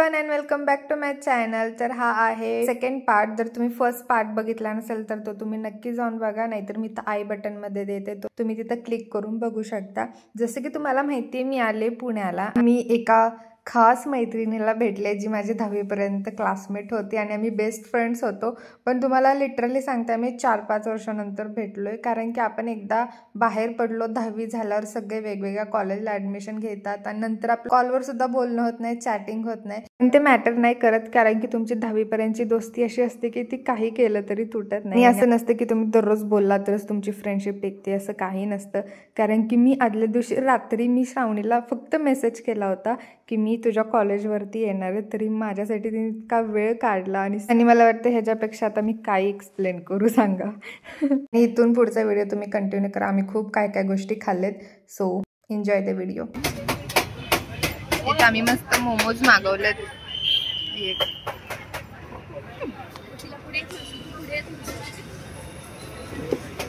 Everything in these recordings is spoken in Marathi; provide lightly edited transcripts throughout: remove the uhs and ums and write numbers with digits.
Everyone and welcome back to my channel. तर हा आहे सेकंड पार्ट। जर तुम्ही फर्स्ट पार्ट बघितला नसेल तर तो तुम्ही नक्की जाऊन बघा, नाहीतर मी तर आई बटन मध्ये देते, तो तुम्ही तिथे क्लिक करून बघू शकता। जसं की तुम्हाला माहिती आहे, मी आले पुण्याला। मी एका खास मैत्रिणीला भेटले जी माझी 10वी पर्यंत क्लासमेट होती आणि आम्ही बेस्ट फ्रेंड्स होतो। पण तुम्हाला लिटरली सांगते, आम्ही 4-5 वर्षानंतर भेटलोय, कारण की आपण एकदा बाहेर पडलो। 10वी झाल्यावर सगळे वेगवेगळ्या कॉलेजला ऍडमिशन घेतात आणि नंतर आपल्या कॉलवर सुद्धा बोलणं होत नाही, चॅटिंग होत नाही। पण ते मॅटर नाही करत, कारण की तुमची 10वी पर्यंतची दोस्ती अशी असते की ती काही केलं तरी तुटत नाही। असं नसतं की तुम्ही दररोज बोलला तरच तुमची फ्रेंडशिप टिकते, असं काही नसतं। कारण की मी आदल्या दिवशी रात्री मी श्रावणीला फक्त मेसेज केला होता की मी तुझ्या कॉलेजवरती येणार आहे, तरी माझ्यासाठी तिने इतका वेळ काढला आणि मला वाटतं ह्याच्यापेक्षा आता मी काय एक्सप्लेन करू सांगा। इथून पुढचा व्हिडिओ तुम्ही कंटिन्यू करा। आम्ही खूप काय काय गोष्टी खाल्लेत, सो एन्जॉय द व्हिडिओ। इथे आम्ही मस्त मोमोज मागवलेत।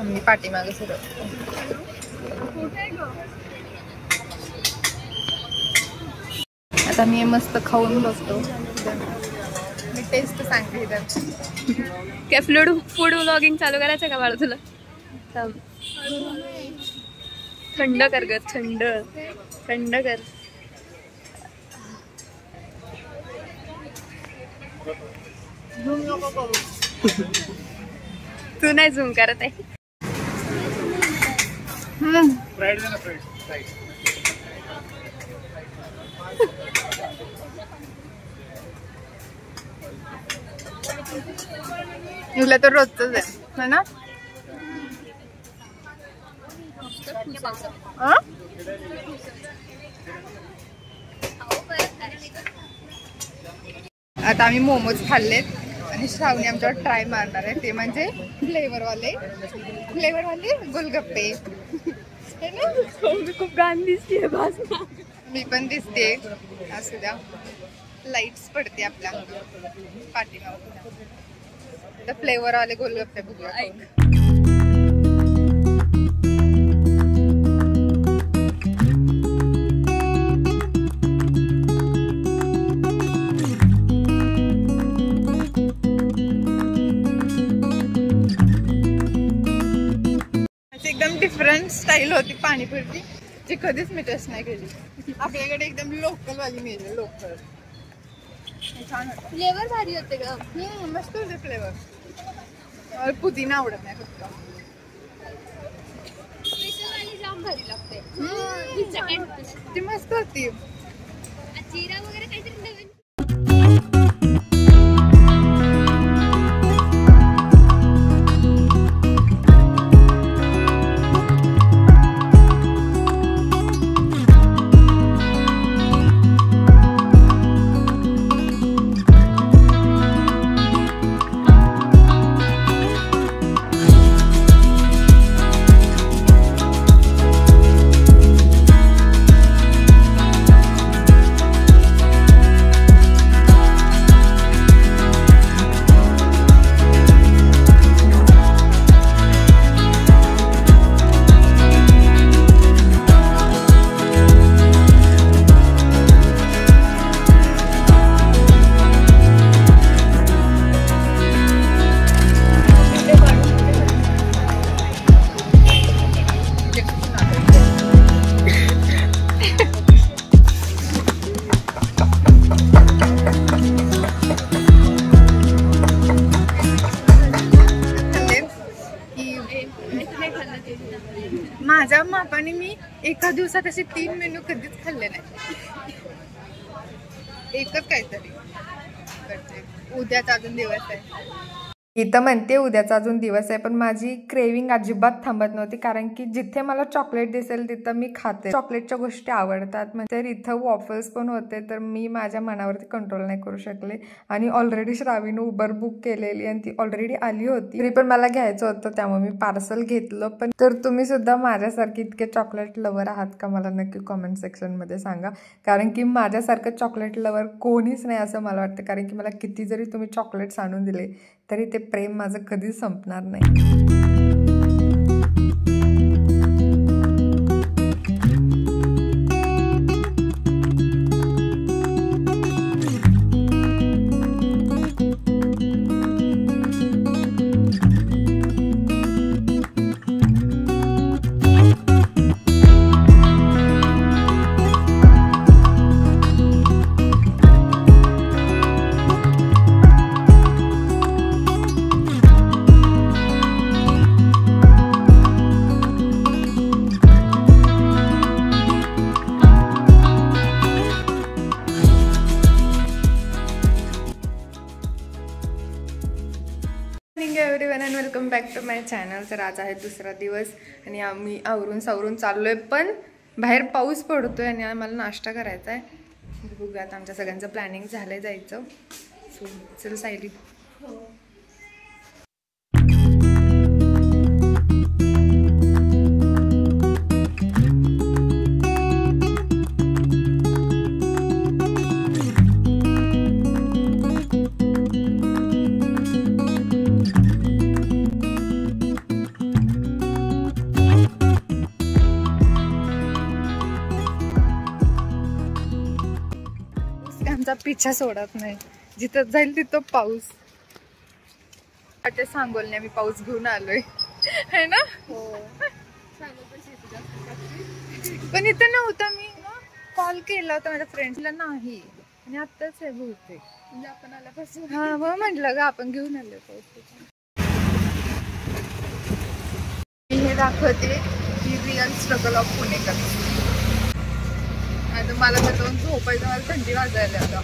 आम्ही पाठीमागे सुरू आता मी मस्त खाऊन बसतो। मी टेस्ट सांगते इथं काय फूड व्लॉगिंग चालू करायचं का बाळा तुला? थंड कर ग, थंड थंड कर। तू नाही झूम करत आहे। तुला तर रोजच आहे ना? आता आम्ही मोमोज खाल्लेत आणि श्रावणी आमच्यावर ट्राय मारणार आहे, ते म्हणजे फ्लेवरवाले गोलगप्पे। खूप घाण दिसते, बस मी पण दिसते। असू द्या, लाईट्स पडते आपल्या पाठीमागून। फ्लेवरवाले गोलगप्पे बघूया। एकदम डिफरंट स्टाईल होती पाणीपुरीची, जी कधीच मी टेस्ट नाही केली। आपल्याकडे एकदम लोकल वाली मिळेल, लोकल छान होतं। फ्लेवर भारी होते ग, मस्त होते फ्लेवर। पुदिना आवडत नाही फक्त, जाम भारी लागते। ती मस्त होती। जीरा वगैरे काहीतरी नवीन। माझ्या मापाने मी एका दिवसात असे 3 मेनू कधीच खाल्ले नाही, एकच काहीतरी। उद्याचा अजून दिवस आहे, इथं म्हणते उद्याचा अजून दिवस आहे, पण माझी क्रेविंग अजिबात थांबत नव्हती, कारण की जिथे मला चॉकलेट दिसेल तिथं मी खाते। चॉकलेटच्या गोष्टी आवडतात, म्हणजे इथं वॉफल्स पण होते, तर मी माझ्या मनावरती कंट्रोल नाही करू शकले। आणि ऑलरेडी श्रावीनं उबर बुक केलेली आणि ती ऑलरेडी आली होती, तरी पण मला घ्यायचं होतं, त्यामुळे मी पार्सल घेतलं। पण तर तुम्ही सुद्धा माझ्यासारखे इतके चॉकलेट लवर आहात का, मला नक्की कॉमेंट सेक्शन मध्ये सांगा, कारण की माझ्यासारखं चॉकलेट लवर कोणीच नाही असं मला वाटतं। कारण की मला किती जरी तुम्ही चॉकलेट्स आणून दिले तरी ते प्रेम माझं कधीच संपणार नाही। Welcome back to my channel. तर आज आहे दुसरा दिवस आणि आम्ही आवरून सावरून चाललोय, पण बाहेर पाऊस पडतोय आणि आम्हाला नाश्ता करायचा आहे. बघूयात, आमच्या सगळ्यांचं प्लॅनिंग झालंय जायचं. सो चल सायली. आमचा पिछा सोडत नाही, जिथं जाईल तिथं पाऊस. ते सांगोलने आम्ही पाऊस घेऊन आलोय है ना. पण इथं नव्हता. मी कॉल केला होता माझ्या फ्रेंड्सला, नाही आणि आत्ताच आहे बहुतेक. म्हणजे आपण आल्यापासून हा मग म्हटलं ग आपण घेऊन आलो पाऊस. हे दाखवते की रिअल स्ट्रगल ऑफ पुणेकर. आता मला जाऊन झोपायचं, मला थंडी वाजायला आता.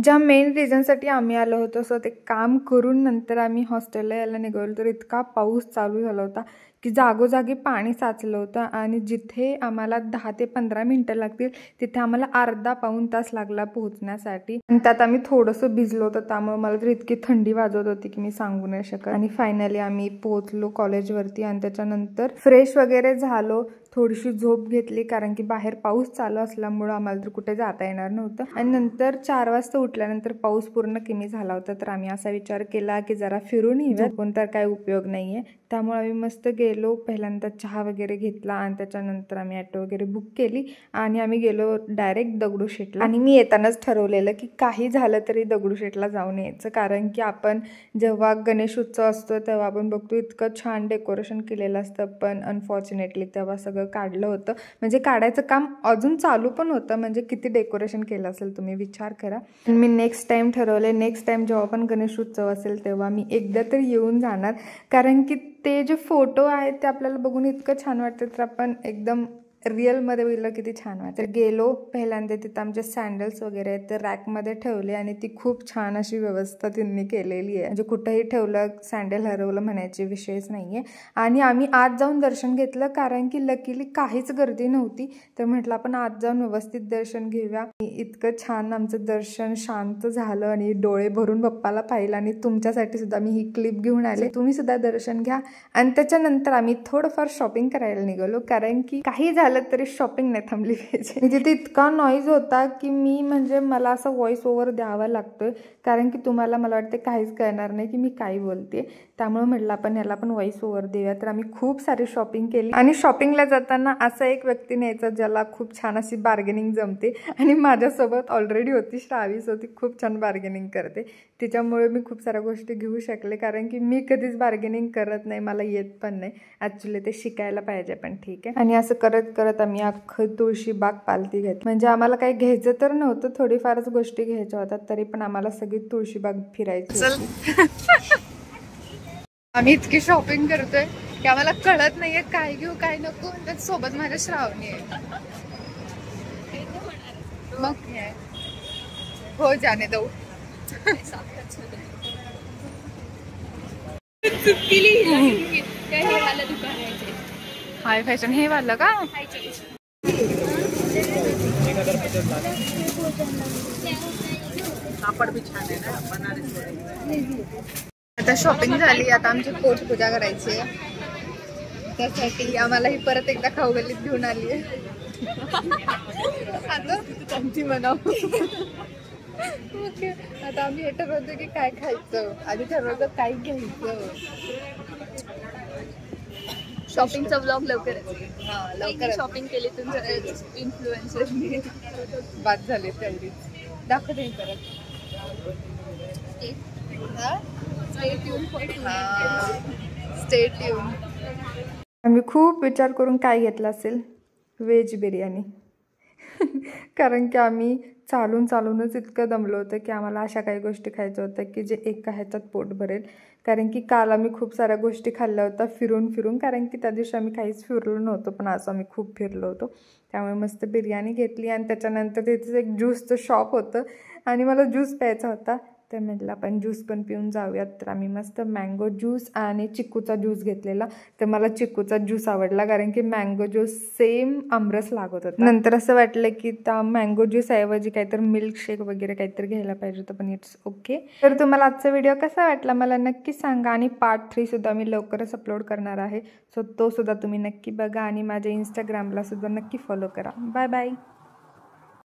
ज्या मेन रिझनसाठी आम्ही आलो होतो, सो ते काम करून नंतर आम्ही हॉस्टेलला यायला निघालो, तर इतका पाऊस चालू झाला होता की जागोजागी पाणी साचलं होतं. आणि जिथे आम्हाला 10 ते 15 मिनटं लागतील तिथे आम्हाला अर्धा पाऊण तास लागला पोहोचण्यासाठी. आणि त्यात आम्ही थोडंसं भिजलो होतं, त्यामुळे मला तर इतकी थंडी वाजत होती की मी सांगू नाही शकत. आणि फायनली आम्ही पोहोचलो कॉलेजवरती आणि त्याच्यानंतर फ्रेश वगैरे झालो, थोडीशी झोप घेतली, कारण की बाहेर पाऊस चालू असल्यामुळं आम्हाला तर कुठे जाता येणार नव्हतं. आणि नंतर 4 वाजता उठल्यानंतर पाऊस पूर्ण कमी झाला होता, तर आम्ही असा विचार केला की जरा फिरून येऊया, पण तर काही उपयोग नाहीये. त्यामुळे आम्ही मस्त गेलो, पहिल्यांदा चहा वगैरे घेतला आणि त्याच्यानंतर आम्ही ऑटो वगैरे बुक केली आणि आम्ही गेलो डायरेक्ट दगडूशेठला. आणि मी येतानाच ठरवलेलं की काही झालं तरी दगडूशेठला जाऊन यायचं, कारण की आपण जेव्हा गणेश उत्सव असतो तेव्हा आपण बघतो इतकं छान डेकोरेशन केलेलं असतं, पण अनफॉर्च्युनेटली तेव्हा सगळं काढलं होतं. म्हणजे काढायचं काम अजून चालू पण होतं. म्हणजे किती डेकोरेशन केलं असेल तुम्ही विचार करा. मी नेक्स्ट टाइम ठरवले, नेक्स्ट टाइम जेव्हा पण गणेश उत्सव असेल तेव्हा मी एकदा तरी येऊन जाणार, कारण की ते जे फोटो आहेत ते आपल्याला बघून इतकं छान वाटतं, तर आपण एकदम रिअलमध्ये बघितलं किती छान वाटतं. तर गेलो, पहिल्यांदा तिथं आमचे सँडल्स वगैरे आहेत तर रॅकमध्ये ठेवले आणि ती खूप छान अशी व्यवस्था त्यांनी केलेली आहे. म्हणजे कुठंही ठेवलं सँडल हरवलं म्हणायचे विषयच नाही आहे. आणि आम्ही आत जाऊन दर्शन घेतलं, कारण की लकीली काहीच गर्दी नव्हती, तर म्हटलं आपण आत जाऊन व्यवस्थित दर्शन घेऊया. इतकं छान आमचं दर्शन शांत झालं आणि डोळे भरून बाप्पाला पाहिलं. आणि तुमच्यासाठी सुद्धा मी ही क्लिप घेऊन आले, तुम्ही सुद्धा दर्शन घ्या. आणि त्याच्यानंतर आम्ही थोडंफार शॉपिंग करायला निघालो, कारण की काही झालं तरी शॉपिंग नाही थांबली पाहिजे. तिथे इतका नॉईज होता की म्हणजे मला असं व्हॉइस ओव्हर द्यावा लागतोय, कारण की तुम्हाला मला वाटते काहीच कळणार नाही की मी काय बोलते. त्यामुळे म्हटलं आपण याला पण व्हॉइस ओव्हर देऊया. तर आम्ही खूप सारी शॉपिंग केली. आणि शॉपिंगला जाताना असा एक व्यक्ती न्यायचा ज्याला खूप छान अशी बार्गेनिंग जमते, आणि माझ्यासोबत ऑलरेडी होती श्रावी, सो ती खूप छान बार्गेनिंग करते. तिच्यामुळे मी खूप साऱ्या गोष्टी घेऊ शकले, कारण की मी कधीच बार्गेनिंग करत नाही, मला येत पण नाही. ॲक्च्युली ते शिकायला पाहिजे, पण ठीक आहे. आणि असं करत करत आम्ही अख्खं तुळशीबाग पालती घेतली. म्हणजे आम्हाला काही घ्यायचं तर नव्हतं, थोडीफारच गोष्टी घ्यायच्या होत्या, तरी पण आम्हाला सगळी तुळशीबाग फिरायची. आम्ही इतकी शॉपिंग करतोय की आम्हाला कळत नाहीये काय घेऊ काय नको. त्यात सोबत माझ्या श्रावणी आहे, मग हो जाने दो. हाय फॅशन हे वाला का. आता शॉपिंग झाली, आता आमची पोट पूजा करायची आहे. त्यासाठी आम्हाला ही परत एकदा खाऊ गल्लीत घेऊन आली आहे. आता त्यांची म्हणाव. ओके, आता आम्ही हे ठरवतो की काय खायचं. आधी ठरवलं काय घ्यायचं. शॉपिंगचा ब्लॉग लवकरच. हा लवकर शॉपिंग केली तुमच्या इन्फ्लुएन्सरने. बाद झाले तेवढी दाखवते परत. Stay tune. आम्ही खूप विचार करून काय घेतला असेल, व्हेज बिर्याणी. कारण की आम्ही चालूनच इतकं दमलो होतं की आम्हाला अशा काही गोष्टी खायच्या होत्या की जे एका ह्याच्यात पोट भरेल. कारण की काल आम्ही खूप साऱ्या गोष्टी खाल्ल्या होत्या फिरून, कारण की त्या दिवशी आम्ही काहीच फिरलो नव्हतो, पण आज आम्ही खूप फिरलो होतो. त्यामुळे मस्त बिर्याणी घेतली आणि त्याच्यानंतर तिथेच एक ज्यूसचं शॉप होतं आणि मला ज्यूस प्यायचा होता. तर म्हटलं आपण ज्यूस पण पिऊन जाऊयात. तर आम्ही मस्त मँगो ज्यूस आणि चिक्कूचा ज्यूस घेतलेला. तर मला चिक्कूचा ज्यूस आवडला कारण की मँगो ज्यूस सेम आमरस लागत होता. नंतर असं वाटलं की त्या मँगो ज्यूस ऐवजी काहीतरी मिल्कशेक वगैरे काहीतरी घ्यायला पाहिजे होतं, पण इट्स ओके. तर तुम्हाला आजचा व्हिडिओ कसा वाटला मला नक्की सांगा आणि पार्ट 3 सुद्धा मी लवकरच अपलोड करणार आहे. सो तो सुद्धा तुम्ही नक्की बघा आणि माझ्या इंस्टाग्रामला सुद्धा नक्की फॉलो करा. Bye bye.